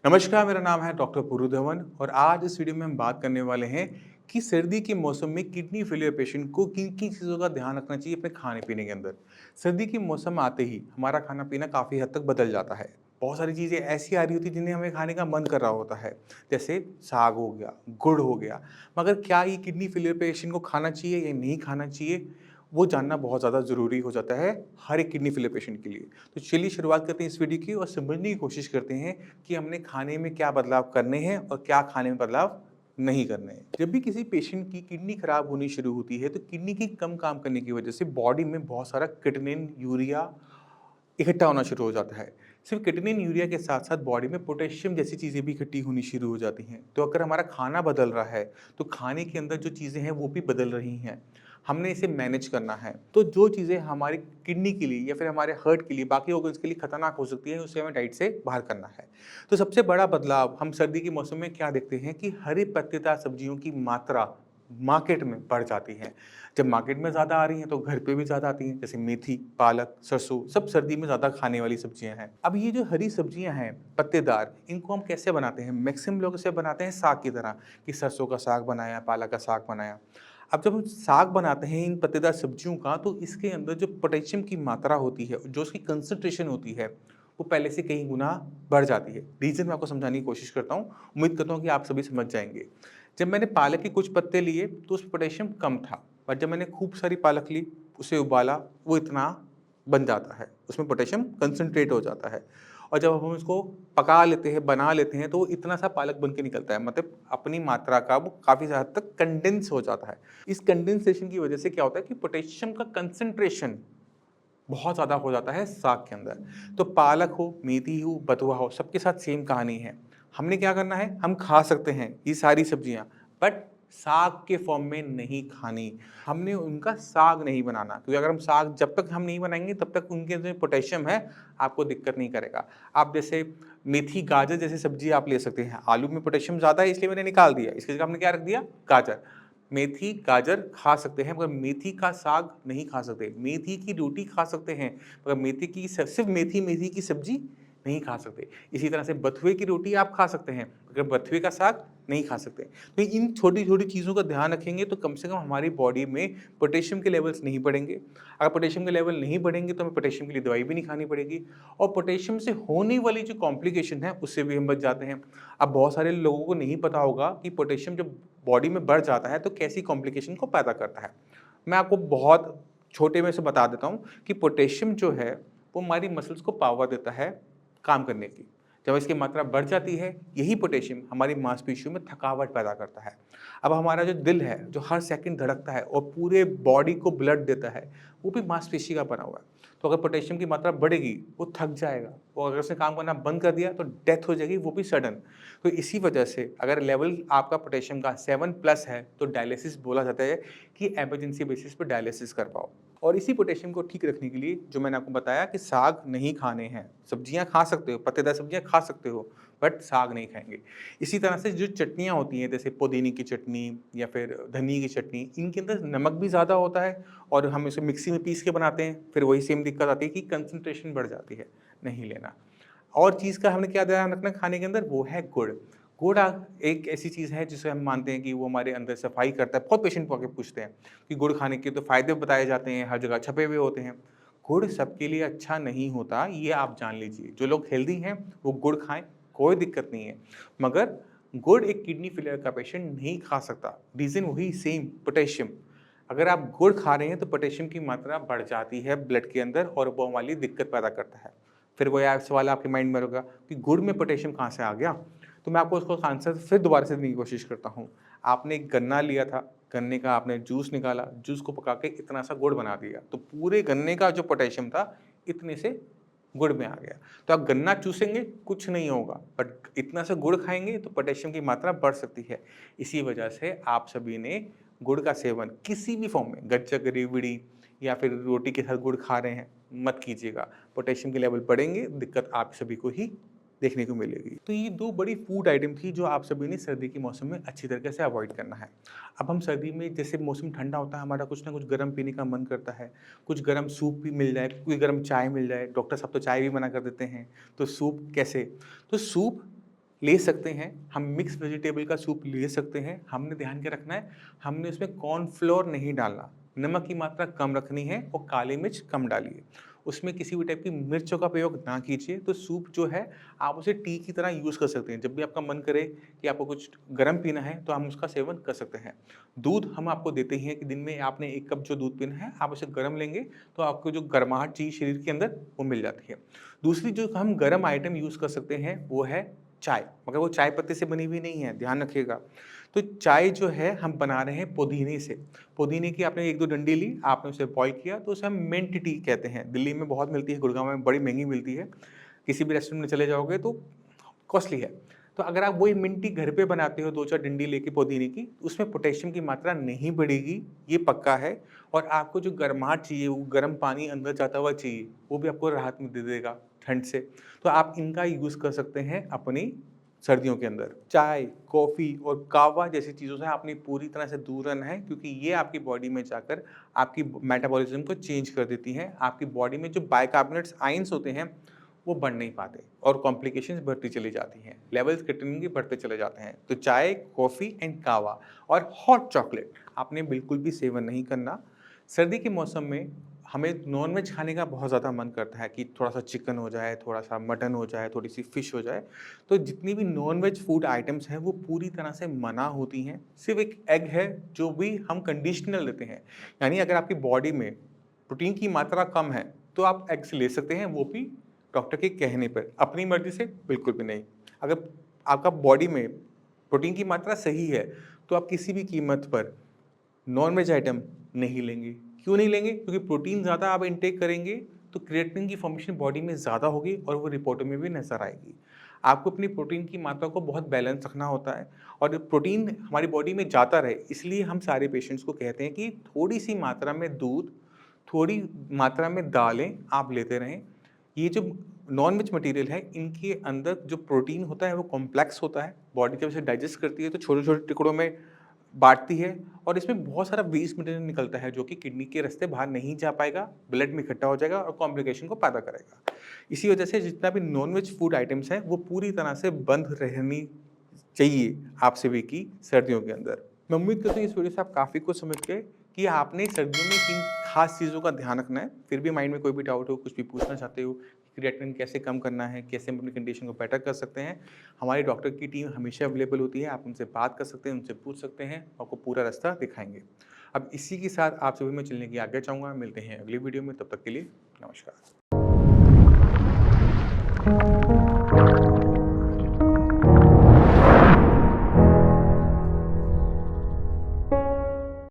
नमस्कार, मेरा नाम है डॉक्टर पुरु धवन और आज इस वीडियो में हम बात करने वाले हैं कि सर्दी के मौसम में किडनी फेलियर पेशेंट को किन-किन चीज़ों का ध्यान रखना चाहिए अपने खाने-पीने के अंदर। सर्दी के मौसम आते ही हमारा खाना-पीना काफ़ी हद तक बदल जाता है। बहुत सारी चीज़ें ऐसी आ रही होती हैं जिन्हें हमें खाने का मन कर रहा होता है, जैसे साग हो गया, गुड़ हो गया। मगर क्या ये किडनी फेलियर पेशेंट को खाना चाहिए या नहीं खाना चाहिए? वो जानना बहुत ज़्यादा ज़रूरी हो जाता है हर एक किडनी फेलियर पेशेंट के लिए। तो चलिए शुरुआत करते हैं इस वीडियो की और समझने की कोशिश करते हैं कि हमने खाने में क्या बदलाव करने हैं और क्या खाने में बदलाव नहीं करने हैं। जब भी किसी पेशेंट की किडनी खराब होनी शुरू होती है तो किडनी की कम काम करने की वजह से बॉडी में बहुत सारा क्रिएटिनिन, यूरिया इकट्ठा होना शुरू हो जाता है। सिर्फ क्रिएटिनिन, यूरिया के साथ-साथ बॉडी में पोटेशियम जैसी चीज़ें भी इकट्ठी होनी शुरू हो जाती हैं। तो अगर हमारा खाना बदल रहा है, तो खाने के अंदर जो चीज़ें हैं वो भी बदल रही हैं। हमने इसे मैनेज करना है। तो जो चीज़ें हमारी किडनी के लिए या फिर हमारे हार्ट के लिए, बाकी ऑर्गन्स के लिए खतरनाक हो सकती हैं, उसे हमें डाइट से बाहर करना है। तो सबसे बड़ा बदलाव हम सर्दी के मौसम में क्या देखते हैं कि हरी पत्तेदार सब्जियों की मात्रा मार्केट में बढ़ जाती है। जब मार्केट में ज़्यादा आ रही हैं तो घर पे भी ज़्यादा आती हैं, जैसे मेथी, पालक, सरसों सब सर्दी में ज़्यादा खाने वाली सब्जियां हैं। अब ये जो हरी सब्जियां हैं पत्तेदार, इनको हम कैसे बनाते हैं? मैक्सिमम लोग इसे बनाते हैं साग की तरह कि सरसों का साग बनाया, पालक का साग बनाया। अब जब हम साग बनाते हैं इन पत्तेदार सब्जियों का तो इसके अंदर जो पोटेशियम की मात्रा होती है, जो उसकी कंसंट्रेशन होती है, वो पहले से कई गुना बढ़ जाती है। रीज़न मैं आपको समझाने की कोशिश करता हूँ, उम्मीद करता हूँ कि आप सभी समझ जाएँगे। जब मैंने पालक के कुछ पत्ते लिए तो उसमें पोटेशियम कम था, पर जब मैंने खूब सारी पालक ली, उसे उबाला, वो इतना बन जाता है, उसमें पोटेशियम कंसंट्रेट हो जाता है। और जब हम इसको पका लेते हैं, बना लेते हैं, तो वो इतना सा पालक बन के निकलता है, मतलब अपनी मात्रा का वो काफ़ी हद तक कंडेंस हो जाता है। इस कंडेंसेशन की वजह से क्या होता है कि पोटेशियम का कंसंट्रेशन बहुत ज़्यादा हो जाता है साग के अंदर। तो पालक हो, मेथी हो, बथुआ हो, सबके साथ सेम कहानी है। हमने क्या करना है, हम खा सकते हैं ये सारी सब्जियाँ, बट साग के फॉर्म में नहीं खानी। हमने उनका साग नहीं बनाना, क्योंकि अगर हम साग जब तक हम नहीं बनाएँगे तब तक उनके जो पोटेशियम है आपको दिक्कत नहीं करेगा। आप जैसे मेथी, गाजर जैसी सब्ज़ी आप ले सकते हैं। आलू में पोटेशियम ज़्यादा है इसलिए मैंने निकाल दिया, इसकी जगह हमने क्या रख दिया, गाजर। मेथी, गाजर खा सकते हैं मगर मेथी का साग नहीं खा सकते। मेथी की रोटी खा सकते हैं मगर मेथी की सिर्फ़ मेथी की सब्ज़ी नहीं खा सकते। इसी तरह से बथुए की रोटी आप खा सकते हैं मगर बथुए का साग नहीं खा सकते। तो इन छोटी-छोटी चीज़ों का ध्यान रखेंगे तो कम से कम हमारी बॉडी में पोटेशियम के लेवल्स नहीं बढ़ेंगे। अगर पोटेशियम के लेवल नहीं बढ़ेंगे तो हमें पोटेशियम के लिए दवाई भी नहीं खानी पड़ेगी और पोटेशियम से होने वाली जो कॉम्प्लिकेशन है उससे भी हम बच जाते हैं। अब बहुत सारे लोगों को नहीं पता होगा कि पोटेशियम जब बॉडी में बढ़ जाता है तो कैसी कॉम्प्लिकेशन को पैदा करता है। मैं आपको बहुत छोटे में से बता देता हूँ कि पोटेशियम जो है वो हमारी मसल्स को पावर देता है काम करने की। जब इसकी मात्रा बढ़ जाती है, यही पोटेशियम हमारी मांसपेशियों में थकावट पैदा करता है। अब हमारा जो दिल है, जो हर सेकंड धड़कता है और पूरे बॉडी को ब्लड देता है, वो भी मांसपेशी का बना हुआ है। तो अगर पोटेशियम की मात्रा बढ़ेगी, वो थक जाएगा और अगर उसने काम करना बंद कर दिया तो डेथ हो जाएगी, वो भी सडन। तो इसी वजह से अगर लेवल आपका पोटेशियम का 7 प्लस है, तो डायलिसिस बोला जाता है कि इमरजेंसी बेसिस पे डायलिसिस कर पाओ। और इसी पोटेशियम को ठीक रखने के लिए जो मैंने आपको बताया कि साग नहीं खाने हैं, सब्जियाँ खा सकते हो, पत्तेदार सब्जियाँ खा सकते हो, बट साग नहीं खाएँगे। इसी तरह से जो चटनियाँ होती हैं, जैसे पुदीने की चटनी या फिर धनिये की चटनी, इनके अंदर नमक भी ज़्यादा होता है और हम इसे मिक्सी में पीस के बनाते हैं, फिर वही सेम दिक्कत आती है कि कंसंट्रेशन बढ़ जाती है, नहीं लेना। और चीज़ का हमने क्या ध्यान रखना है खाने के अंदर, वो है गुड़। गुड़ एक ऐसी चीज़ है जिसे हम मानते हैं कि वो हमारे अंदर सफाई करता है। बहुत पेशेंट आके पूछते हैं कि गुड़ खाने के तो फ़ायदे बताए जाते हैं, हर जगह छपे हुए होते हैं। गुड़ सबके लिए अच्छा नहीं होता, ये आप जान लीजिए। जो लोग हेल्दी हैं, वो गुड़ खाएँ, कोई दिक्कत नहीं है। मगर गुड़ एक किडनी फेलियर का पेशेंट नहीं खा सकता। रीज़न वही सेम पोटेशियम। अगर आप गुड़ खा रहे हैं तो पोटेशियम की मात्रा बढ़ जाती है ब्लड के अंदर और वो हमारे लिए दिक्कत पैदा करता है। फिर वो यार सवाल आपके माइंड में होगा कि गुड़ में पोटेशियम कहाँ से आ गया? तो मैं आपको उसका आंसर फिर दोबारा से देने की कोशिश करता हूँ। आपने एक गन्ना लिया था, गन्ने का आपने जूस निकाला, जूस को पका के इतना सा गुड़ बना दिया, तो पूरे गन्ने का जो पोटेशियम था, इतने से गुड़ में आ गया। तो आप गन्ना चूसेंगे, कुछ नहीं होगा, बट इतना सा गुड़ खाएँगे तो पोटेशियम की मात्रा बढ़ सकती है। इसी वजह से आप सभी ने गुड़ का सेवन किसी भी फॉर्म में, गच्चक, रेवड़ी या फिर रोटी के साथ गुड़ खा रहे हैं, मत कीजिएगा। पोटेशियम के लेवल बढ़ेंगे, दिक्कत आप सभी को ही देखने को मिलेगी। तो ये 2 बड़ी फूड आइटम थी जो आप सभी ने सर्दी के मौसम में अच्छी तरीके से अवॉइड करना है। अब हम सर्दी में जैसे मौसम ठंडा होता है, हमारा कुछ ना कुछ गरम पीने का मन करता है। कुछ गरम सूप भी मिल जाए, कोई गरम चाय मिल जाए, डॉक्टर साहब तो चाय भी मना कर देते हैं, तो सूप कैसे? तो सूप ले सकते हैं, हम मिक्स वेजिटेबल का सूप ले सकते हैं। हमने ध्यान क्या रखना है, हमने उसमें कॉर्नफ्लोर नहीं डालना, नमक की मात्रा कम रखनी है और काली मिर्च कम डालिए। उसमें किसी भी टाइप की मिर्चों का प्रयोग ना कीजिए। तो सूप जो है आप उसे टी की तरह यूज़ कर सकते हैं। जब भी आपका मन करे कि आपको कुछ गर्म पीना है तो हम उसका सेवन कर सकते हैं। दूध हम आपको देते ही हैं कि दिन में आपने 1 कप जो दूध पीना है, आप उसे गर्म लेंगे तो आपको जो गर्माहट चाहिए शरीर के अंदर वो मिल जाती है। दूसरी जो हम गर्म आइटम यूज़ कर सकते हैं वो है चाय, मगर वो चाय पत्ती से बनी हुई नहीं है, ध्यान रखिएगा। तो चाय जो है हम बना रहे हैं पुदीने से। पुदीने की आपने 1-2 डंडी ली, आपने उसे बॉयल किया तो उसे हम मिंट टी कहते हैं। दिल्ली में बहुत मिलती है, गुड़गाँव में बड़ी महँगी मिलती है। किसी भी रेस्टोरेंट में चले जाओगे तो कॉस्टली है। तो अगर आप वही मिंट टी घर पे बनाते हो 2-4 डंडी लेके पुदीने की, उसमें पोटेशियम की मात्रा नहीं बढ़ेगी, ये पक्का है। और आपको जो गर्माहट चाहिए, वो गर्म पानी अंदर जाता हुआ चाहिए, वो भी आपको राहत में दे देगा ठंड से। तो आप इनका यूज़ कर सकते हैं अपनी सर्दियों के अंदर। चाय, कॉफ़ी और कहवा जैसी चीज़ों से आपने पूरी तरह से दूर रहना है, क्योंकि ये आपकी बॉडी में जाकर आपकी मेटाबॉलिज़्म को चेंज कर देती हैं। आपकी बॉडी में जो बाइकार्बोनेट्स आयन्स होते हैं, वो बढ़ नहीं पाते और कॉम्प्लिकेशंस बढ़ती चली जाती हैं। लेवल्स क्रिएटिनिन के बढ़ते चले जाते हैं। तो चाय, कॉफ़ी एंड कहवा और हॉट चॉकलेट आपने बिल्कुल भी सेवन नहीं करना। सर्दी के मौसम में हमें नॉन-वेज खाने का बहुत ज़्यादा मन करता है कि थोड़ा-सा चिकन हो जाए, थोड़ा-सा मटन हो जाए, थोड़ी-सी फ़िश हो जाए। तो जितनी भी नॉन-वेज फूड आइटम्स हैं, वो पूरी तरह से मना होती हैं। सिर्फ़ एक एग है, जो भी हम कंडीशनल लेते हैं। यानी अगर आपकी बॉडी में प्रोटीन की मात्रा कम है, तो आप एग्स ले सकते हैं, वो भी डॉक्टर के कहने पर। अपनी मर्ज़ी से बिल्कुल भी नहीं। अगर आपका बॉडी में प्रोटीन की मात्रा सही है, तो आप किसी भी कीमत पर नॉन-वेज आइटम नहीं लेंगे। क्यों नहीं लेंगे? क्योंकि प्रोटीन ज़्यादा आप इनटेक करेंगे, तो क्रिएटिनिन की फॉर्मेशन बॉडी में ज़्यादा होगी और वो रिपोर्टों में भी नज़र आएगी। आपको अपनी प्रोटीन की मात्रा को बहुत बैलेंस रखना होता है और प्रोटीन हमारी बॉडी में जाता रहे, इसलिए हम सारे पेशेंट्स को कहते हैं कि थोड़ी-सी मात्रा में दूध, थोड़ी मात्रा में दालें आप लेते रहें। ये जो नॉन-वेज मटीरियल है, इनके अंदर जो प्रोटीन होता है, वो कॉम्प्लेक्स होता है। बॉडी जब इसे डाइजेस्ट करती है, तो छोटे-छोटे टुकड़ों में बाँटती है और इसमें बहुत सारा वेस्ट मटीरियल निकलता है जो कि किडनी के रास्ते बाहर नहीं जा पाएगा, ब्लड में इकट्ठा हो जाएगा और कॉम्प्लिकेशन को पैदा करेगा। इसी वजह से जितना भी नॉन-वेज फूड आइटम्स हैं, वो पूरी तरह से बंद रहनी चाहिए आप सभी की सर्दियों के अंदर। मैं उम्मीद करता हूँ इस वीडियो से आप काफ़ी कुछ समझ गए कि आपने सर्दियों में किन खास चीज़ों का ध्यान रखना है। फिर भी माइंड में कोई भी डाउट हो, कुछ भी पूछना चाहते हो, क्रिएटिनिन कैसे कम करना है, कैसे हम अपनी कंडीशन को बेटर कर सकते हैं, हमारी डॉक्टर की टीम हमेशा अवेलेबल होती है। आप उनसे बात कर सकते हैं, उनसे पूछ सकते हैं, आपको पूरा रास्ता दिखाएँगे। अब इसी के साथ आप सभी मैं चलने की आज्ञा चाहूँगा। मिलते हैं अगली वीडियो में, तब तक के लिए नमस्कार।